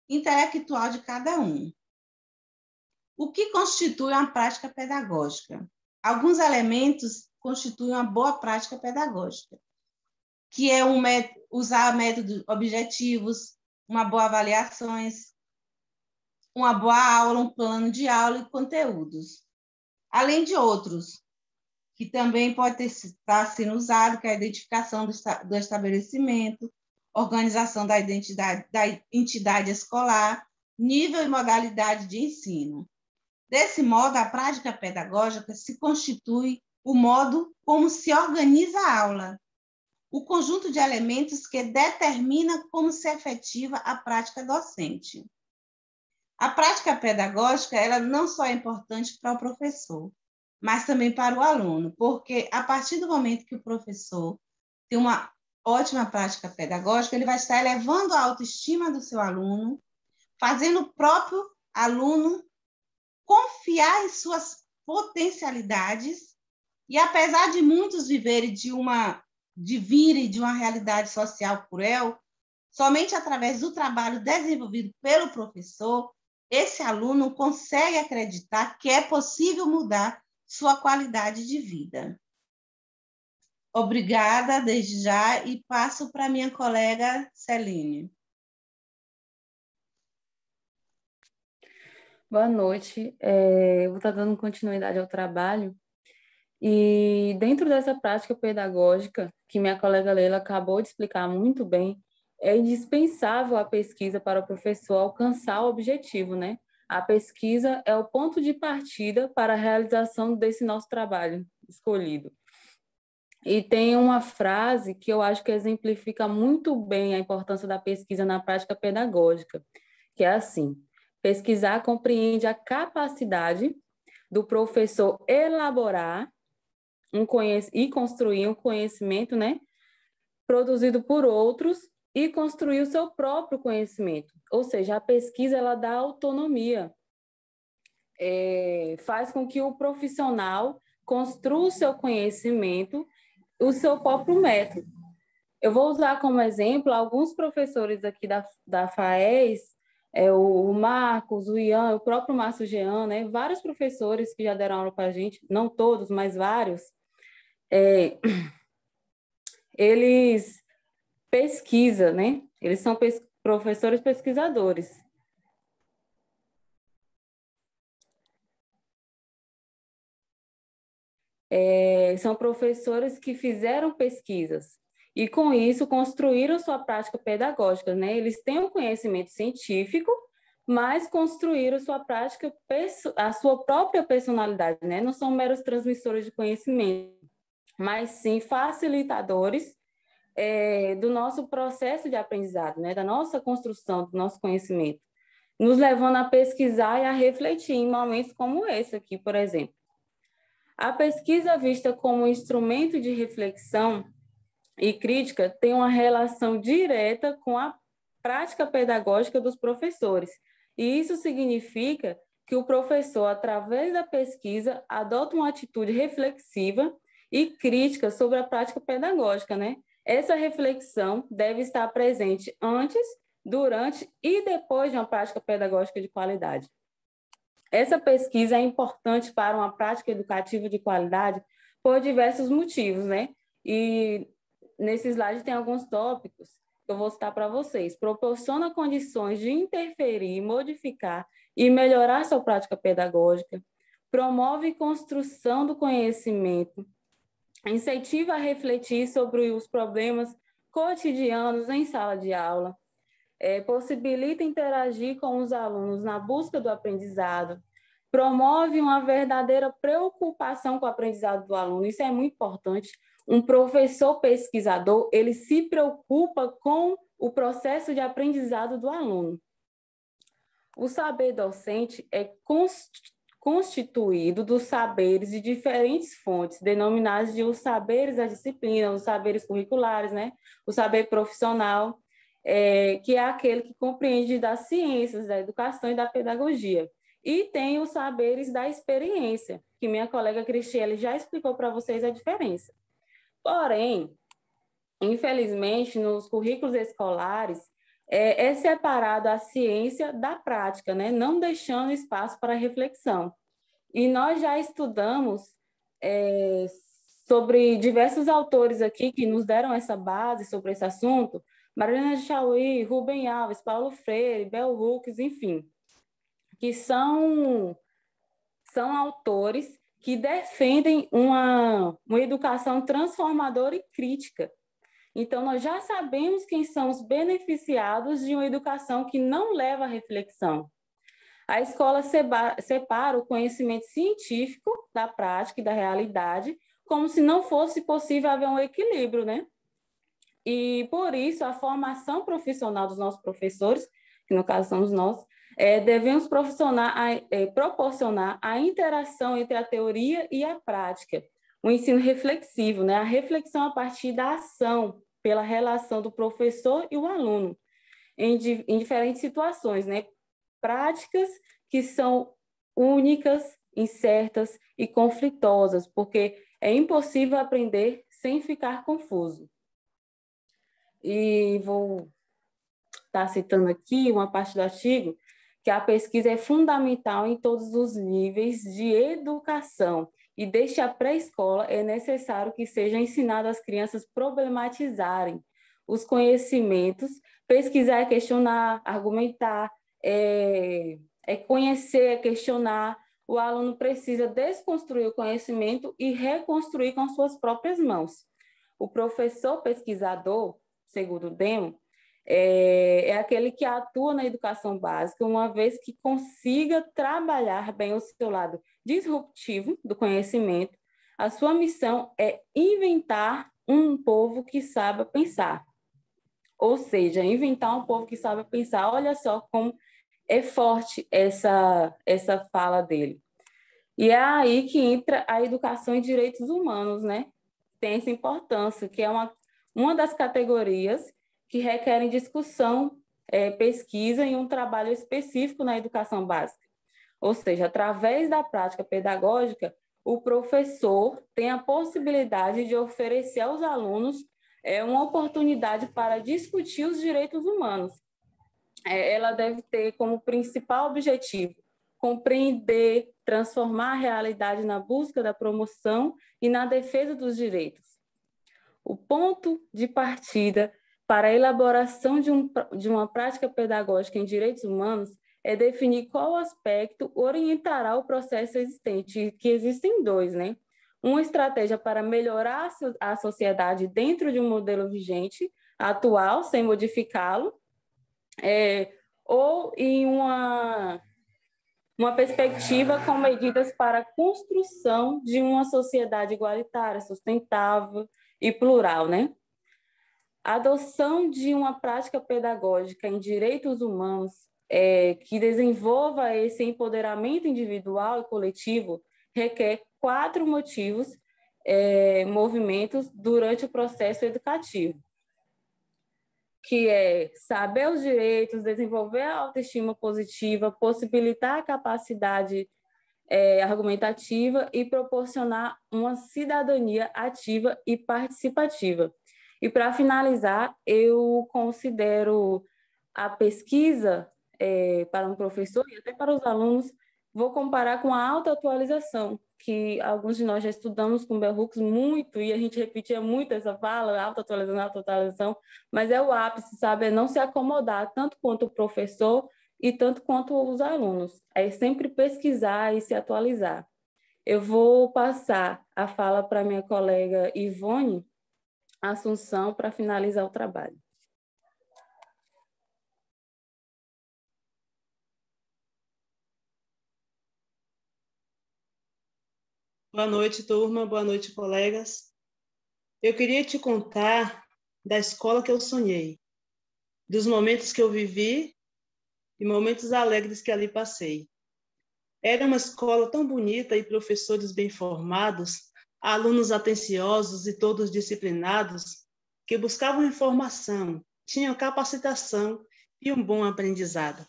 intelectual de cada um. O que constitui uma prática pedagógica? Alguns elementos constituem uma boa prática pedagógica, que é usar métodos objetivos, uma boa avaliações, uma boa aula, um plano de aula e conteúdos. Além de outros, que também pode estar sendo usado, que é a identificação do estabelecimento, organização da entidade escolar, nível e modalidade de ensino. Desse modo, a prática pedagógica se constitui o modo como se organiza a aula, o conjunto de elementos que determina como se efetiva a prática docente. A prática pedagógica, ela não só é importante para o professor, mas também para o aluno, porque a partir do momento que o professor tem uma ótima prática pedagógica, ele vai estar elevando a autoestima do seu aluno, fazendo o próprio aluno confiar em suas potencialidades, e apesar de muitos virem de uma realidade social cruel, somente através do trabalho desenvolvido pelo professor, esse aluno consegue acreditar que é possível mudar sua qualidade de vida. Obrigada desde já e passo para minha colega Celine. Boa noite. Eu vou estar dando continuidade ao trabalho. E dentro dessa prática pedagógica, que minha colega Leila acabou de explicar muito bem, é indispensável a pesquisa para o professor alcançar o objetivo, né? A pesquisa é o ponto de partida para a realização desse nosso trabalho escolhido. E tem uma frase que eu acho que exemplifica muito bem a importância da pesquisa na prática pedagógica, que é assim: pesquisar compreende a capacidade do professor elaborar e construir um conhecimento, né, produzido por outros, e construir o seu próprio conhecimento. Ou seja, a pesquisa ela dá autonomia, faz com que o profissional construa o seu conhecimento, o seu próprio método. Eu vou usar como exemplo alguns professores aqui da FAES, o Marcos, o Ian, o próprio Márcio Jean, né? Vários professores que já deram aula para a gente, não todos, mas vários, eles pesquisam, né? Eles são professores pesquisadores. São professores que fizeram pesquisas e, com isso, construíram sua prática pedagógica, né? Eles têm um conhecimento científico, mas construíram sua prática, a sua própria personalidade, né? Não são meros transmissores de conhecimento, mas sim facilitadores do nosso processo de aprendizado, né? Da nossa construção, do nosso conhecimento, nos levando a pesquisar e a refletir em momentos como esse aqui, por exemplo. A pesquisa vista como instrumento de reflexão e crítica tem uma relação direta com a prática pedagógica dos professores. E isso significa que o professor, através da pesquisa, adota uma atitude reflexiva e crítica sobre a prática pedagógica, né? Essa reflexão deve estar presente antes, durante e depois de uma prática pedagógica de qualidade. Essa pesquisa é importante para uma prática educativa de qualidade por diversos motivos, né? E nesse slide tem alguns tópicos que eu vou citar para vocês. Proporciona condições de interferir, modificar e melhorar sua prática pedagógica, promove construção do conhecimento, incentiva a refletir sobre os problemas cotidianos em sala de aula, possibilita interagir com os alunos na busca do aprendizado, promove uma verdadeira preocupação com o aprendizado do aluno. Isso é muito importante. Um professor pesquisador, ele se preocupa com o processo de aprendizado do aluno. O saber docente é constituído dos saberes de diferentes fontes, denominados de os saberes da disciplina, os saberes curriculares, né? O saber profissional, que é aquele que compreende das ciências, da educação e da pedagogia. E tem os saberes da experiência, que minha colega Cristiele já explicou para vocês a diferença. Porém, infelizmente, nos currículos escolares, é separado a ciência da prática, né? Não deixando espaço para reflexão. E nós já estudamos sobre diversos autores aqui que nos deram essa base sobre esse assunto, Marilena de Chauí, Rubem Alves, Paulo Freire, Bell Hooks, enfim, que são autores que defendem uma educação transformadora e crítica. Então, nós já sabemos quem são os beneficiados de uma educação que não leva à reflexão. A escola separa o conhecimento científico da prática e da realidade, como se não fosse possível haver um equilíbrio, né? E, por isso, a formação profissional dos nossos professores, que no caso somos nós, devemos proporcionar a interação entre a teoria e a prática, o ensino reflexivo, né? A reflexão a partir da ação, pela relação do professor e o aluno, em diferentes situações, né? Práticas que são únicas, incertas e conflitosas, porque é impossível aprender sem ficar confuso. E vou estar citando aqui uma parte do artigo, que a pesquisa é fundamental em todos os níveis de educação, e desde a pré-escola é necessário que seja ensinado às crianças problematizarem os conhecimentos, pesquisar, questionar, argumentar, conhecer, questionar. O aluno precisa desconstruir o conhecimento e reconstruir com suas próprias mãos. O professor pesquisador, segundo o Demo, é aquele que atua na educação básica, uma vez que consiga trabalhar bem o seu lado disruptivo do conhecimento. A sua missão é inventar um povo que saiba pensar. Ou seja, inventar um povo que saiba pensar. Olha só como é forte essa fala dele. E é aí que entra a educação em direitos humanos, né? Tem essa importância, que é uma das categorias que requerem discussão, pesquisa e um trabalho específico na educação básica. Ou seja, através da prática pedagógica, o professor tem a possibilidade de oferecer aos alunos uma oportunidade para discutir os direitos humanos. Ela deve ter como principal objetivo compreender, transformar a realidade na busca da promoção e na defesa dos direitos. O ponto de partida para a elaboração de uma prática pedagógica em direitos humanos é definir qual aspecto orientará o processo existente, que existem dois, né? Uma estratégia para melhorar a sociedade dentro de um modelo vigente, atual, sem modificá-lo, ou em uma perspectiva com medidas para a construção de uma sociedade igualitária, sustentável e plural, né? A adoção de uma prática pedagógica em direitos humanos que desenvolva esse empoderamento individual e coletivo requer 4 movimentos durante o processo educativo, que é saber os direitos, desenvolver a autoestima positiva, possibilitar a capacidade argumentativa e proporcionar uma cidadania ativa e participativa. E, para finalizar, eu considero a pesquisa para um professor e até para os alunos, vou comparar com a autoatualização, que alguns de nós já estudamos com Bell Hooks muito, e a gente repetia muito essa fala, autoatualização, mas é o ápice, sabe? É não se acomodar tanto quanto o professor e tanto quanto os alunos. É sempre pesquisar e se atualizar. Eu vou passar a fala para minha colega Ivone Assunção para finalizar o trabalho. Boa noite, turma. Boa noite, colegas. Eu queria te contar da escola que eu sonhei, dos momentos que eu vivi e momentos alegres que ali passei. Era uma escola tão bonita e professores bem formados, alunos atenciosos e todos disciplinados, que buscavam informação, tinham capacitação e um bom aprendizado.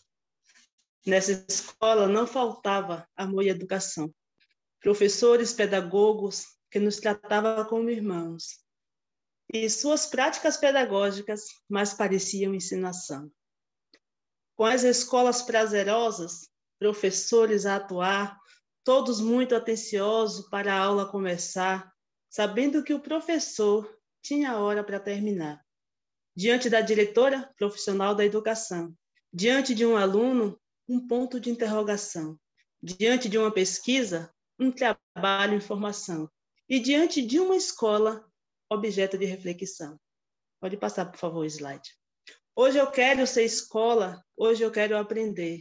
Nessa escola não faltava amor e educação. Professores, pedagogos que nos tratavam como irmãos. E suas práticas pedagógicas mais pareciam ensinação. Com as escolas prazerosas, professores a atuar, todos muito atenciosos para a aula começar, sabendo que o professor tinha hora para terminar. Diante da diretora profissional da educação, diante de um aluno, um ponto de interrogação. Diante de uma pesquisa, um trabalho, informação. E diante de uma escola, objeto de reflexão. Pode passar, por favor, o slide. Hoje eu quero ser escola, hoje eu quero aprender.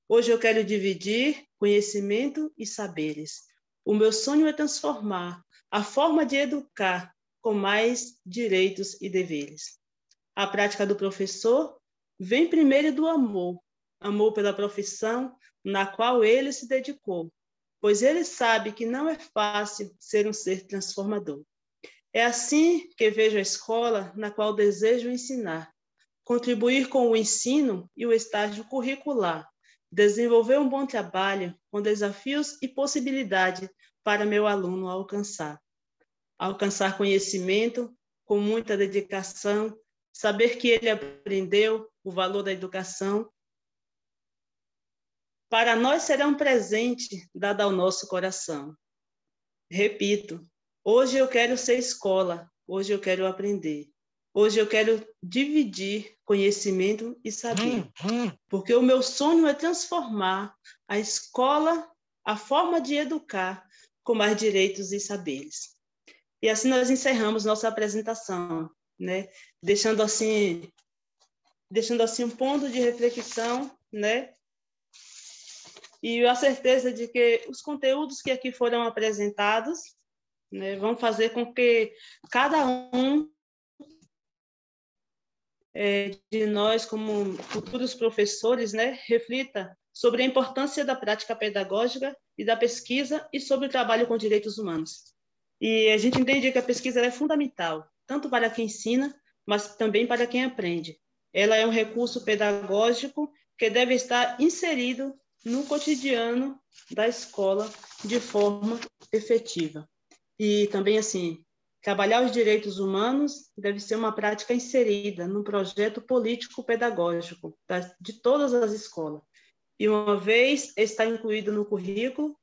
Hoje eu quero dividir conhecimento e saberes. O meu sonho é transformar a forma de educar com mais direitos e deveres. A prática do professor vem primeiro do amor, amor pela profissão na qual ele se dedicou, pois ele sabe que não é fácil ser um ser transformador. É assim que vejo a escola na qual desejo ensinar, contribuir com o ensino e o estágio curricular, desenvolver um bom trabalho com desafios e possibilidade para meu aluno alcançar. Alcançar conhecimento com muita dedicação, saber que ele aprendeu o valor da educação. Para nós será um presente dado ao nosso coração. Repito, hoje eu quero ser escola, hoje eu quero aprender. Hoje eu quero dividir conhecimento e saber, porque o meu sonho é transformar a escola, a forma de educar, com mais direitos e saberes. E assim nós encerramos nossa apresentação, né? Deixando assim um ponto de reflexão, né? E a certeza de que os conteúdos que aqui foram apresentados, né, vão fazer com que cada um de nós, como futuros professores, né, reflita sobre a importância da prática pedagógica e da pesquisa e sobre o trabalho com direitos humanos. E a gente entende que a pesquisa é fundamental, tanto para quem ensina, mas também para quem aprende. Ela é um recurso pedagógico que deve estar inserido no cotidiano da escola de forma efetiva. E também, assim, trabalhar os direitos humanos deve ser uma prática inserida no projeto político-pedagógico de todas as escolas. E uma vez está incluído no currículo,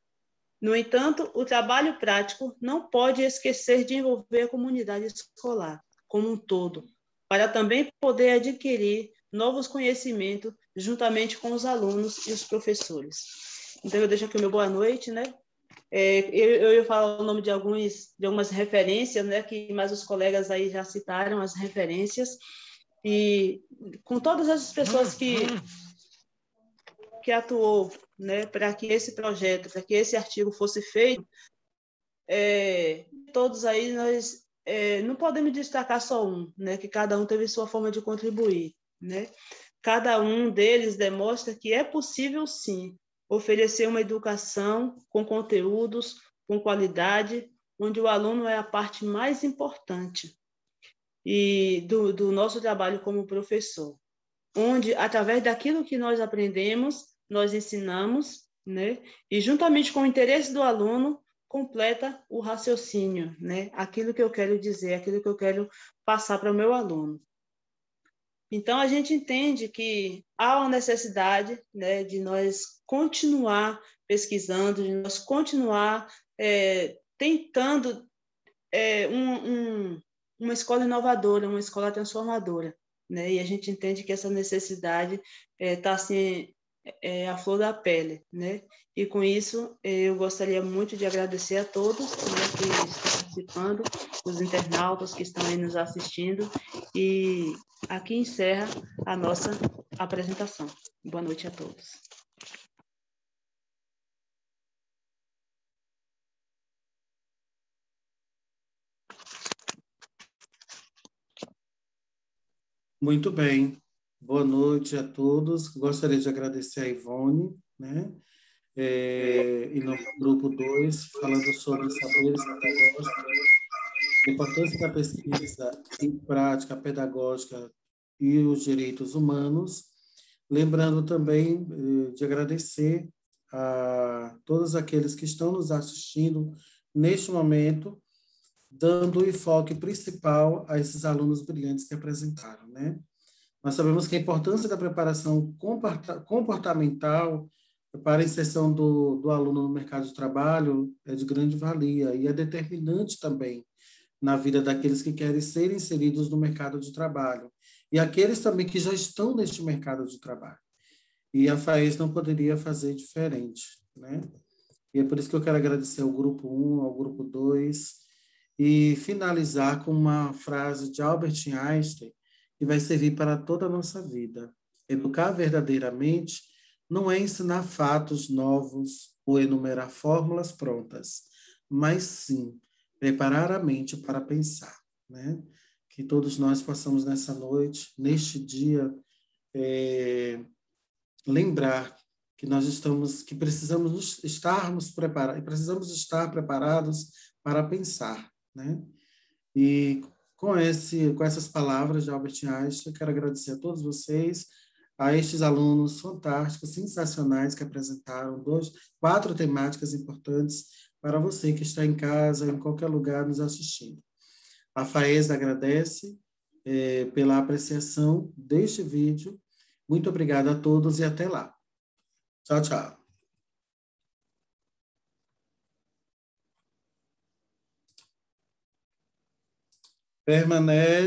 no entanto, o trabalho prático não pode esquecer de envolver a comunidade escolar como um todo, para também poder adquirir novos conhecimentos juntamente com os alunos e os professores. Então, eu deixo aqui o meu boa noite, né? Eu ia falar o nome de algumas referências, né, que mais os colegas aí já citaram as referências, e com todas as pessoas que atuou, né, para que esse projeto, para que esse artigo fosse feito, todos aí nós não podemos destacar só um, né, que cada um teve sua forma de contribuir, né? Cada um deles demonstra que é possível, sim, oferecer uma educação com conteúdos com qualidade, onde o aluno é a parte mais importante e do nosso trabalho como professor, onde, através daquilo que nós aprendemos, nós ensinamos, né? E juntamente com o interesse do aluno, completa o raciocínio, né? Aquilo que eu quero dizer, aquilo que eu quero passar para o meu aluno. Então, a gente entende que há uma necessidade, né, de nós continuar pesquisando, de nós continuar tentando uma escola inovadora, uma escola transformadora, né? E a gente entende que essa necessidade está assim, a flor da pele, né? E com isso eu gostaria muito de agradecer a todos, né, que estão participando, os internautas que estão aí nos assistindo, e aqui encerra a nossa apresentação. Boa noite a todos. Muito bem. Boa noite a todos. Gostaria de agradecer a Ivone, né? Em nome do grupo 2, falando sobre saberes pedagógicos, a importância da pesquisa em prática pedagógica e os direitos humanos. Lembrando também de agradecer a todos aqueles que estão nos assistindo neste momento, dando o enfoque principal a esses alunos brilhantes que apresentaram, né? Nós sabemos que a importância da preparação comportamental para a inserção do aluno no mercado de trabalho é de grande valia e é determinante também na vida daqueles que querem ser inseridos no mercado de trabalho e aqueles também que já estão neste mercado de trabalho. E a FAES não poderia fazer diferente, né? E é por isso que eu quero agradecer ao grupo 1, ao grupo 2, e finalizar com uma frase de Albert Einstein, que vai servir para toda a nossa vida. Educar verdadeiramente não é ensinar fatos novos ou enumerar fórmulas prontas, mas sim preparar a mente para pensar, né? Que todos nós possamos nessa noite, neste dia, lembrar que nós que precisamos estarmos preparados, precisamos estar preparados para pensar, né? E com essas palavras de Albert Einstein, eu quero agradecer a todos vocês, a estes alunos fantásticos, sensacionais que apresentaram 4 temáticas importantes para você que está em casa, em qualquer lugar nos assistindo. A FAES agradece pela apreciação deste vídeo. Muito obrigado a todos e até lá. Tchau, tchau. Permanece